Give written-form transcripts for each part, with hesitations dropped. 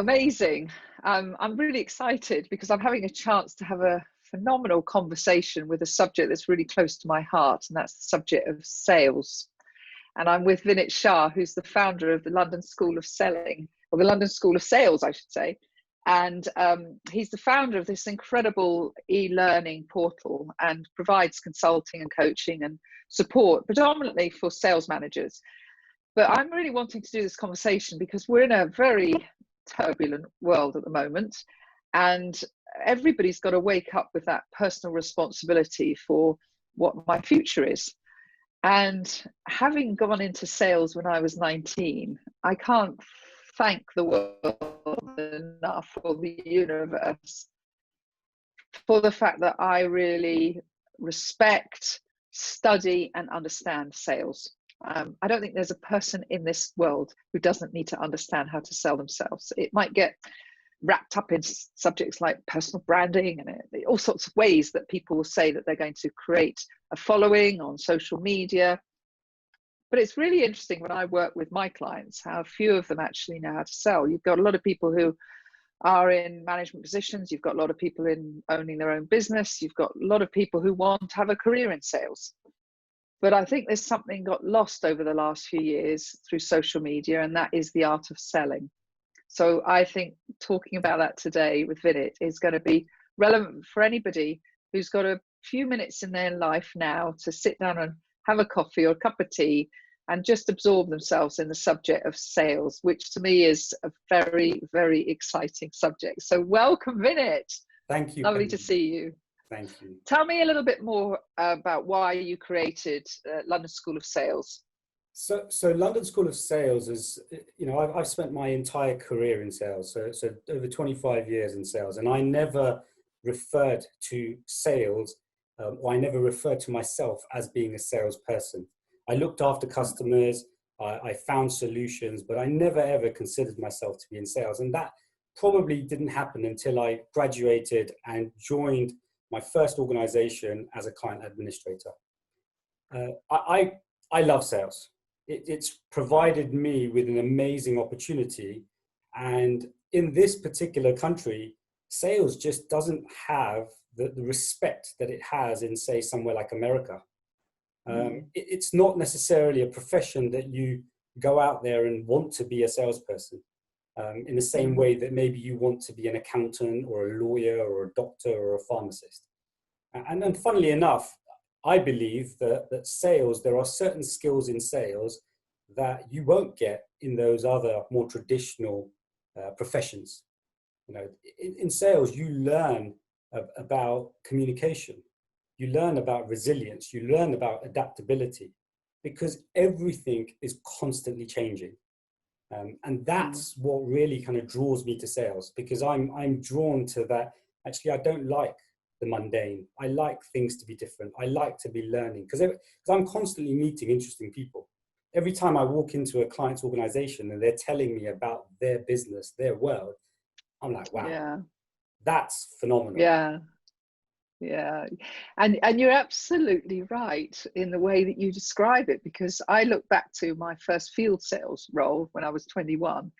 amazing. I'm really excited because I'm having a chance to have a phenomenal conversation with a subject that's really close to my heart, and that's the subject of sales. And I'm with Vinit Shah, who's the founder of the London School of Selling, or the London School of Sales, I should say. And he's the founder of this incredible e-learning portal and provides consulting and coaching and support predominantly for sales managers. But I'm really wanting to do this conversation because we're in a very turbulent world at the moment, and everybody's got to wake up with that personal responsibility for what my future is. And having gone into sales when I was 19, I can't thank the world enough, or the universe, for the fact that I really respect, study, and understand sales. I don't think there's a person in this world who doesn't need to understand how to sell themselves. It might get wrapped up in subjects like personal branding and all sorts of ways that people will say that they're going to create a following on social media. But it's really interesting when I work with my clients, how few of them actually know how to sell. You've got a lot of people who are in management positions. You've got a lot of people in owning their own business. You've got a lot of people who want to have a career in sales. But I think there's something got lost over the last few years through social media, and that is the art of selling. So I think talking about that today with Vinit is going to be relevant for anybody who's got a few minutes in their life now to sit down and have a coffee or a cup of tea and just absorb themselves in the subject of sales, which to me is a very, very exciting subject. So welcome, Vinit. Thank you. Lovely to see you. Thank you. Tell me a little bit more about why you created London School of Sales. So London School of Sales is, I've spent my entire career in sales, so over 25 years in sales, and I never referred to sales, or I never referred to myself as being a salesperson. I looked after customers, I found solutions, but I never ever considered myself to be in sales, and that probably didn't happen until I graduated and joined my first organization as a client administrator. I love sales. It's provided me with an amazing opportunity. And in this particular country, sales just doesn't have the respect that it has in, say, somewhere like America. It's not necessarily a profession that you go out there and want to be a salesperson. In the same way that maybe you want to be an accountant or a lawyer or a doctor or a pharmacist. And funnily enough, I believe that sales, there are certain skills in sales that you won't get in those other more traditional professions. In sales, you learn about communication, you learn about resilience, you learn about adaptability, because everything is constantly changing. And that's what really kind of draws me to sales, because I'm drawn to that. Actually, I don't like the mundane. I like things to be different. I like to be learning, because I'm constantly meeting interesting people. Every time I walk into a client's organization and they're telling me about their business, their world, I'm like, wow, that's phenomenal. Yeah. And you're absolutely right in the way that you describe it, because I look back to my first field sales role when I was 21,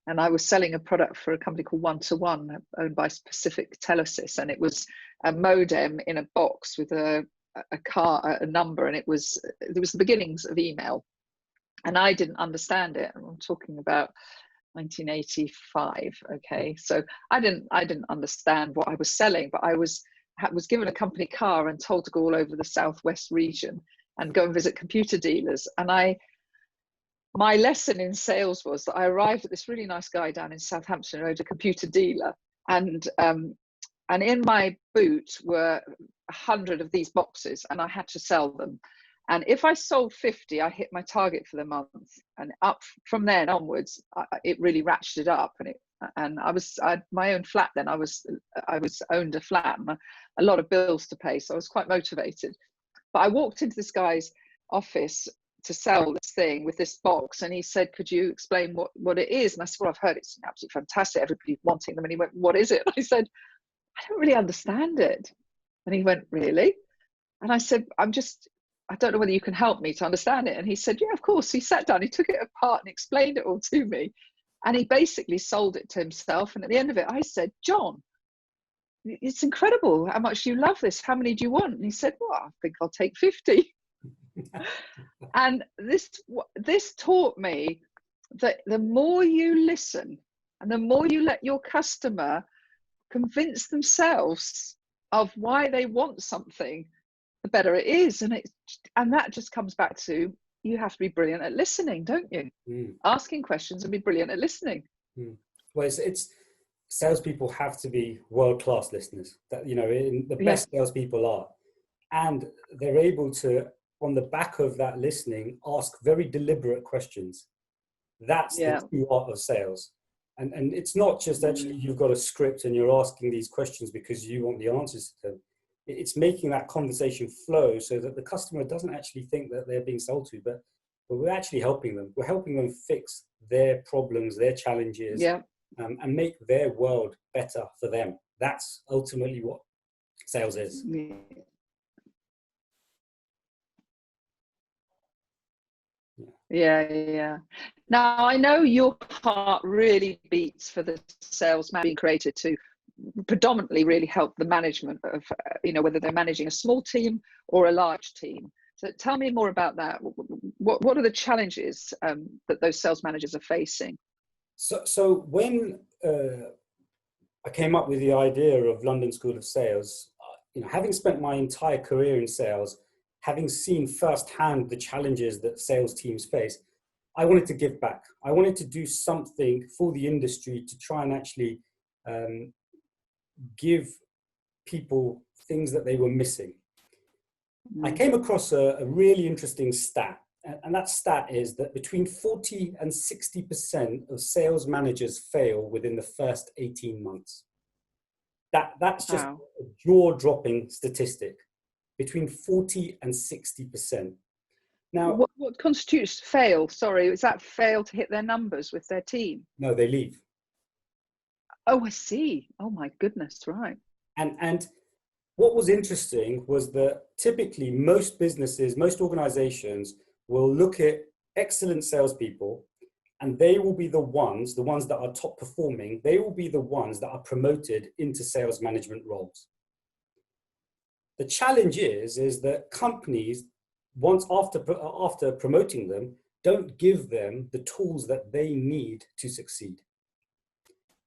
and I was selling a product for a company called One to One, owned by Pacific Telesis, and it was a modem in a box with a number, and it was the beginnings of email, and I didn't understand it. I'm talking about 1985. Okay, so I didn't understand what I was selling, but I was given a company car and told to go all over the Southwest region and go and visit computer dealers. And my lesson in sales was that I arrived at this really nice guy down in Southampton who owned a computer dealer, and in my boot were 100 of these boxes, and I had to sell them. And if I sold 50, I hit my target for the month, and up from then onwards, it really ratcheted up. And I had my own flat then. I owned a flat, and a lot of bills to pay, so I was quite motivated. But I walked into this guy's office to sell this thing with this box, and he said, "Could you explain what it is?" And I said, "Well, I've heard it's absolutely fantastic. Everybody's wanting them." And he went, "What is it?" And I said, "I don't really understand it." And he went, "Really?" And I said, I don't know whether you can help me to understand it." And he said, "Yeah, of course." He sat down, he took it apart and explained it all to me. And he basically sold it to himself. And at the end of it, I said, John, it's incredible how much you love this. How many do you want? And he said, well, I think I'll take 50. And this taught me that the more you listen and the more you let your customer convince themselves of why they want something, the better it is. And that just comes back to, you have to be brilliant at listening, don't you? Asking questions and be brilliant at listening. Well, it's salespeople have to be world-class listeners. That, you know, the best salespeople are, and they're able to, on the back of that listening, ask very deliberate questions. That's the true art of sales. And it's not just actually you've got a script and you're asking these questions because you want the answers to them. It's making that conversation flow so that the customer doesn't actually think that they're being sold to, but we're actually helping them. We're helping them fix their problems, their challenges, and make their world better for them. That's ultimately what sales is. Yeah. Now, I know your heart really beats for the salesman being created to predominantly really help the management of, whether they're managing a small team or a large team. So tell me more about that. What are the challenges that those sales managers are facing? So when I came up with the idea of London School of Sales, having spent my entire career in sales, having seen firsthand the challenges that sales teams face, I wanted to give back. I wanted to do something for the industry to try and actually give people things that they were missing. I came across a really interesting stat, and that stat is that between 40 and 60% of sales managers fail within the first 18 months. That's just a jaw-dropping statistic, between 40 and 60%. Now, what constitutes fail? Sorry, is that fail to hit their numbers with their team? No, they leave. Oh, I see. Oh my goodness, right. And what was interesting was that typically most businesses, most organizations will look at excellent salespeople, and they will be the ones that are top performing, they will be the ones that are promoted into sales management roles. The challenge is that companies, once after promoting them, don't give them the tools that they need to succeed.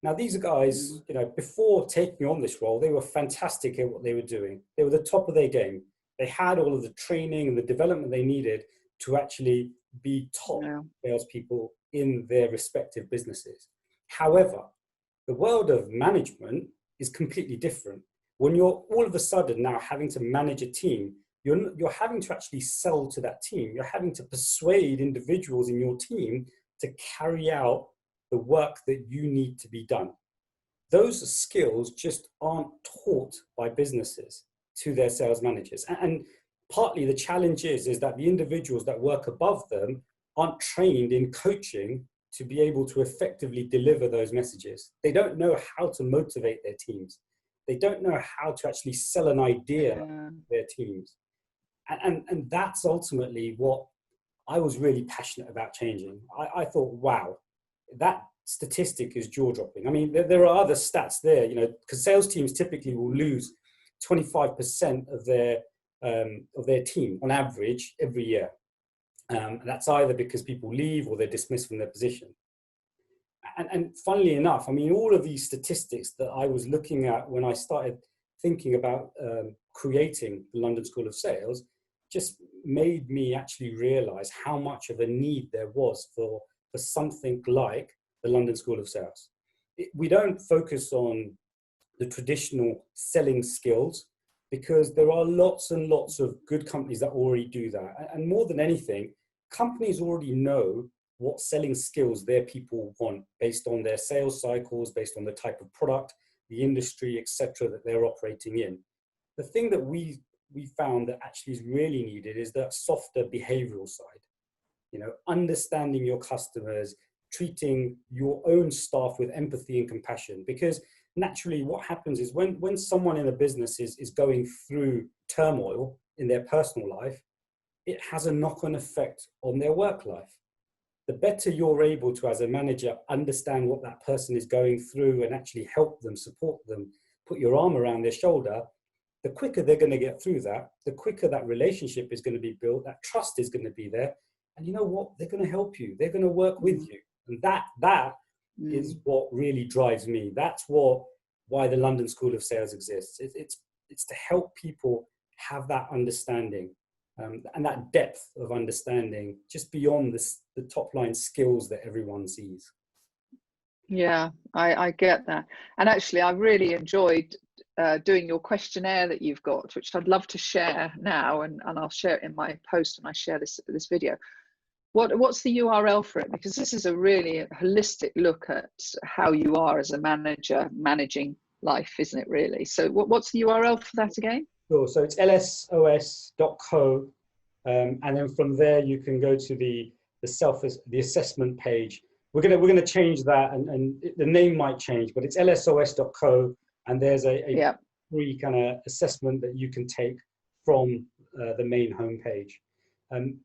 Now, these guys, before taking on this role, they were fantastic at what they were doing. They were the top of their game. They had all of the training and the development they needed to actually be top salespeople in their respective businesses. However, the world of management is completely different. When you're all of a sudden now having to manage a team, you're having to actually sell to that team. You're having to persuade individuals in your team to carry out the work that you need to be done. Those skills just aren't taught by businesses to their sales managers. And partly the challenge is that the individuals that work above them aren't trained in coaching to be able to effectively deliver those messages. They don't know how to motivate their teams. They don't know how to actually sell an idea to their teams. And that's ultimately what I was really passionate about changing. I thought, wow, that statistic is jaw-dropping. I mean, there are other stats there, because sales teams typically will lose 25% of their team on average every year. That's either because people leave or they're dismissed from their position. And funnily enough, I mean, all of these statistics that I was looking at when I started thinking about creating the London School of Sales just made me actually realize how much of a need there was for something like the London School of Sales. We don't focus on the traditional selling skills because there are lots and lots of good companies that already do that. And more than anything, companies already know what selling skills their people want based on their sales cycles, based on the type of product, the industry, etc., that they're operating in. The thing that we found that actually is really needed is that softer behavioral side. Understanding your customers, treating your own staff with empathy and compassion. Because naturally what happens is when someone in a business is going through turmoil in their personal life, it has a knock-on effect on their work life. the better you're able to, as a manager, understand what that person is going through and actually help them, support them, put your arm around their shoulder, the quicker they're going to get through that, the quicker that relationship is going to be built, that trust is going to be there. And you know what? They're going to help you. They're going to work with you. And that is what really drives me. That's why the London School of Sales exists. It's to help people have that understanding and that depth of understanding just beyond the top line skills that everyone sees. Yeah, I get that. And actually, I really enjoyed doing your questionnaire that you've got, which I'd love to share now, and I'll share it in my post when I share this video. What's the URL for it? Because this is a really holistic look at how you are as a manager managing life, isn't it really? So what's the URL for that again? Sure. So it's lsos.co, and then from there you can go to the assessment page. We're gonna change that, and the name might change, but it's lsos.co, and there's a free kind of assessment that you can take from the main homepage.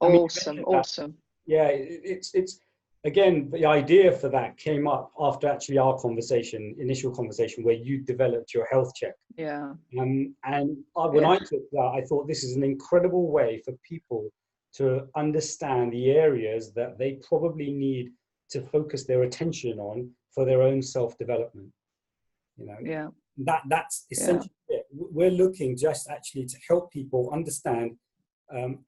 Awesome. Yeah, it's again, the idea for that came up after actually our initial conversation, where you developed your health check. Yeah. When I took that, I thought this is an incredible way for people to understand the areas that they probably need to focus their attention on for their own self-development. You know, that's essentially it. We're looking just actually to help people understand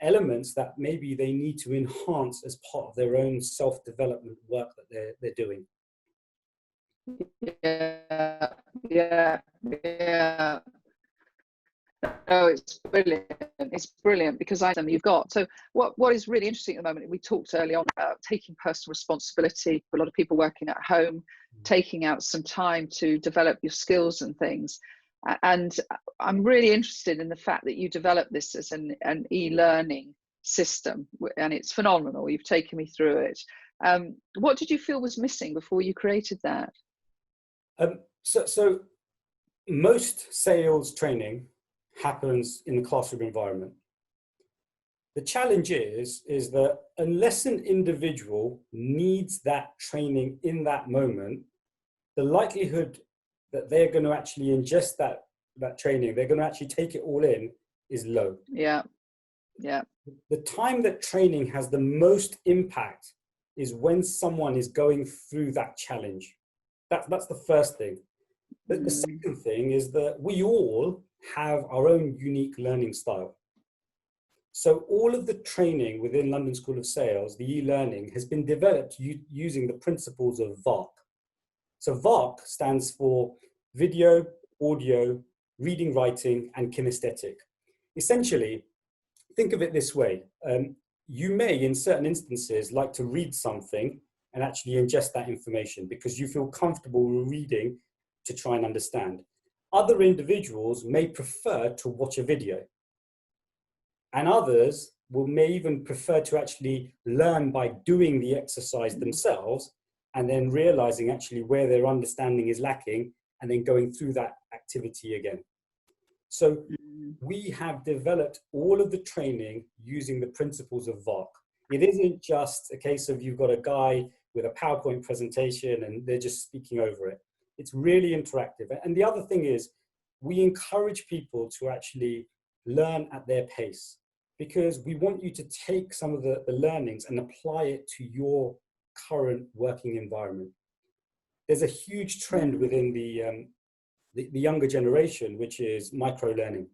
elements that maybe they need to enhance as part of their own self-development work that they're doing. Yeah. Oh, it's brilliant. It's brilliant because you've got. So what is really interesting at the moment, we talked early on about taking personal responsibility for a lot of people working at home, taking out some time to develop your skills and things. And I'm really interested in the fact that you developed this as an e-learning system, and it's phenomenal. You've taken me through it. What did you feel was missing before you created that? So most sales training happens in the classroom environment. The challenge is that unless an individual needs that training in that moment, the likelihood that they're going to actually ingest that training, they're going to actually take it all in, is low. Yeah. The time that training has the most impact is when someone is going through that challenge. That's the first thing. The second thing is that we all have our own unique learning style. So all of the training within London School of Sales, the e-learning, has been developed using the principles of VARC. So VARC stands for video, audio, reading, writing, and kinesthetic. Essentially, think of it this way. You may, in certain instances, like to read something and actually ingest that information because you feel comfortable reading to try and understand. Other individuals may prefer to watch a video. And others may even prefer to actually learn by doing the exercise themselves and then realizing actually where their understanding is lacking and then going through that activity again. So we have developed all of the training using the principles of VARC. It isn't just a case of you've got a guy with a PowerPoint presentation and they're just speaking over it. It's really interactive. And the other thing is we encourage people to actually learn at their pace, because we want you to take some of the learnings and apply it to your current working environment. There's a huge trend within the younger generation, which is micro-learning.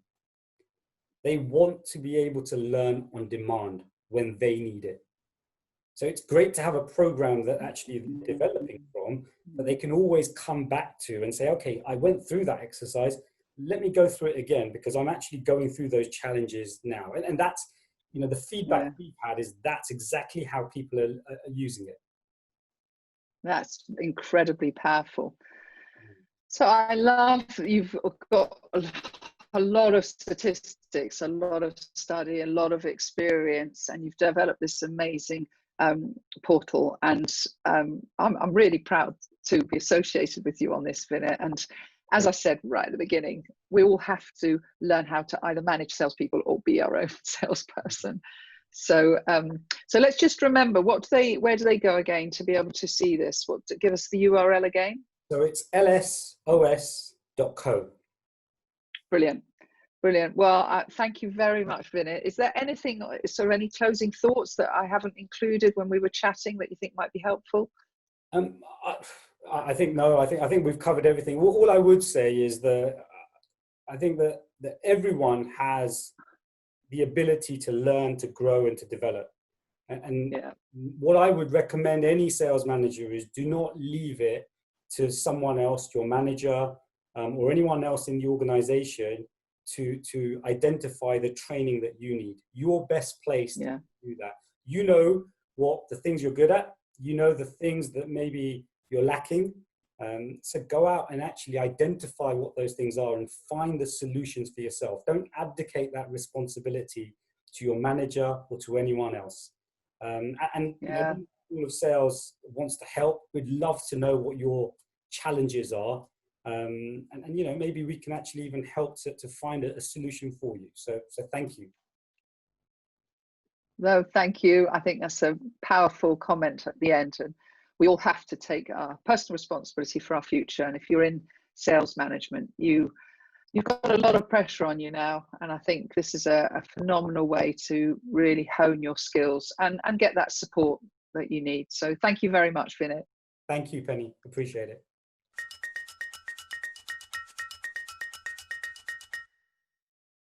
They want to be able to learn on demand when they need it. So it's great to have a program that actually they're developing from, but they can always come back to and say, okay, I went through that exercise. Let me go through it again because I'm actually going through those challenges now. And that's, you know, the feedback we've had is that's exactly how people are using it. That's incredibly powerful. So I love you've got a lot of statistics, a lot of study, a lot of experience, and you've developed this amazing portal. And I'm really proud to be associated with you on this, Vinit. And as I said right at the beginning, we all have to learn how to either manage salespeople or be our own salesperson. So so let's just remember, where do they go again to be able to see this? Give us the URL again. So it's lsos.co. Brilliant. Brilliant. Well, thank you very much, Vinit. Is there anything, any closing thoughts that I haven't included when we were chatting that you think might be helpful? I think no. I think we've covered everything. All I would say is that I think that everyone has the ability to learn, to grow, and to develop. And yeah. What I would recommend any sales manager is do not leave it to someone else, your manager, or anyone else in the organization to identify the training that you need. You're best placed to do that. You know what the things you're good at, you know the things that maybe you're lacking. So go out and actually identify what those things are and find the solutions for yourself. Don't abdicate that responsibility to your manager or to anyone else. You know, all of sales wants to help. We'd love to know what your challenges are. And you know, maybe we can actually even help to find a solution for you. So thank you. No, thank you. I think that's a powerful comment at the end. And we all have to take our personal responsibility for our future. And if you're in sales management, you've got a lot of pressure on you now. And I think this is a phenomenal way to really hone your skills and get that support that you need. So thank you very much, Vinit. Thank you, Penny. Appreciate it.